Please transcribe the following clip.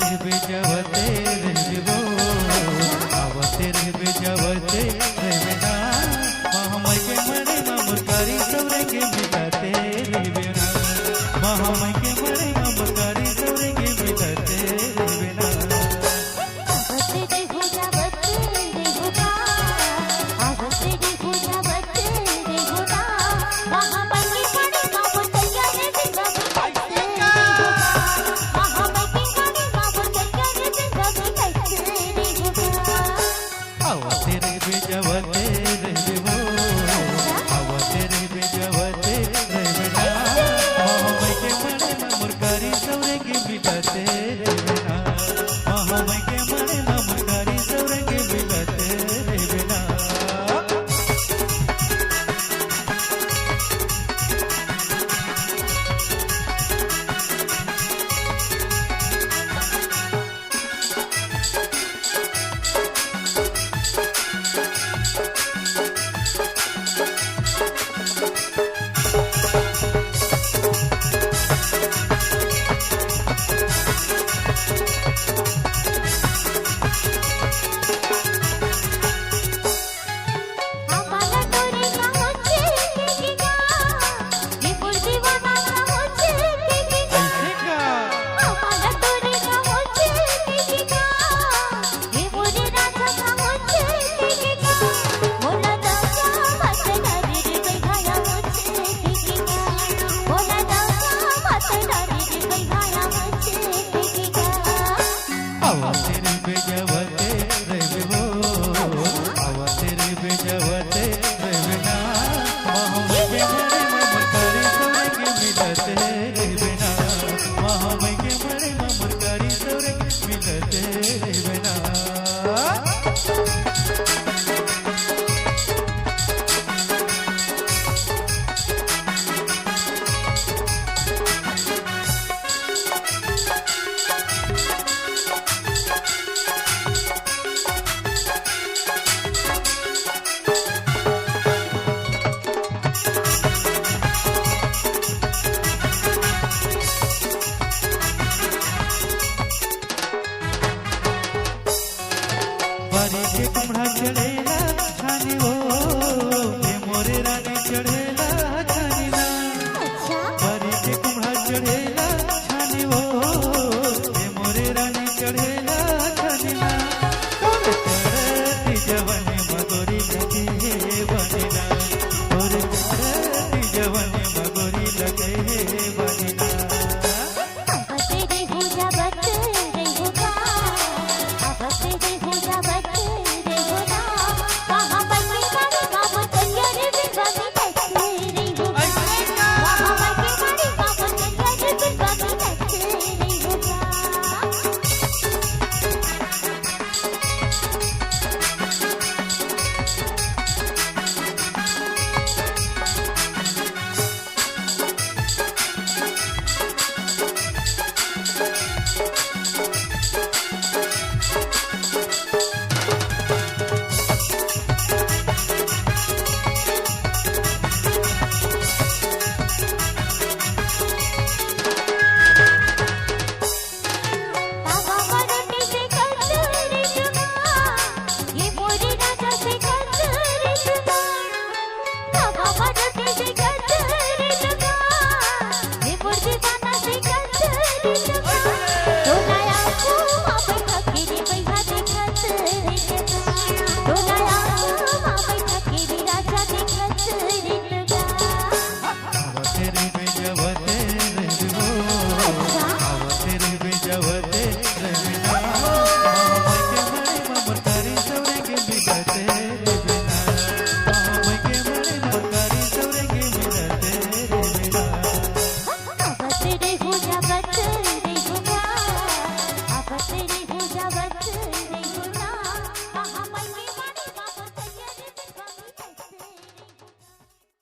बेजवते रहबो आवते रे बेजवते रहबेना महामय के मरे ममकारी सौरे के मिटाते रहबेना महामय के मरे ममकारी सौरे के मिटाते रहबेना आवते रे हो जावते रे होगा आवते रे हो जावते रे होगा महामय के मरे ममतैया रे बिगा बिगाते महामय के मरे ममतैया रे बिगा बिगाते रे होगा आवते रे बेजवते रहबो आवते रे बेजवते रहबेना महामय के मरे ममकारी सौरे के मिटाते रहबेना महामय के मरे ममकारी सौरे के मिटाते रहबेना आम्हाला तोरे का होचे केकिगा ये बोल दीवाना का होचे केकिगा ऐसे का आम्हाला तोरे का होचे केकिगा ये बोल राजा का होचे केकिगा बोला दादा मत डरे रे गया होचे केकिगा बोला दादा मत डरे रे गया होचे केकिगा आवते रे बेजवते रहबो आवते रे बेजवते रहबेना महामय के मरे ममकारी सौरे के मिटाते रहबेना महामय के मरे ममकारी सौरे के मिटाते रहबेना बारी के कुम्हड़ा चढ़ेला छानी वो हे मोरे रानी चढ़ेला छानी ना अच्छा बारी के कुम्हड़ा चढ़ेला छानी वो हे मोरे रानी चढ़ेला छानी ना तोरे चढ़ती जवानी मगोरी लगे हे बनिना तोरे चढ़ती जवानी मगोरी लगे हे बनिना आवते रे हो जावते रे होगा आवते रे हो जावते रे होगा महामय के मरे ममतैया रे बिगा बिगाते रे होगा महामय के मरे ममतैया रे बिगा बिगाते रे होगा बाबा मरोटे से कचरे जुगा ये मोरे राजा से कचरे जुगा बाबा मरोटे से कचरे जुगा ये मोर दीवाना से कचरे जुगा डोलाया को मापे खकेरे बैठा देखत रे जुगा डोलाया को मापे खकेरे राजा देखत रे जुगा आवते रे बेजवते रहबो आवते रे बेजवते रहबेना महामय के मरे ममकारी सौरे के मिटाते रहबेना महामय के मरे ममकारी सौरे के मिटाते रहबेना आवते रे हो जावते रे होगा आवते रे हो जावते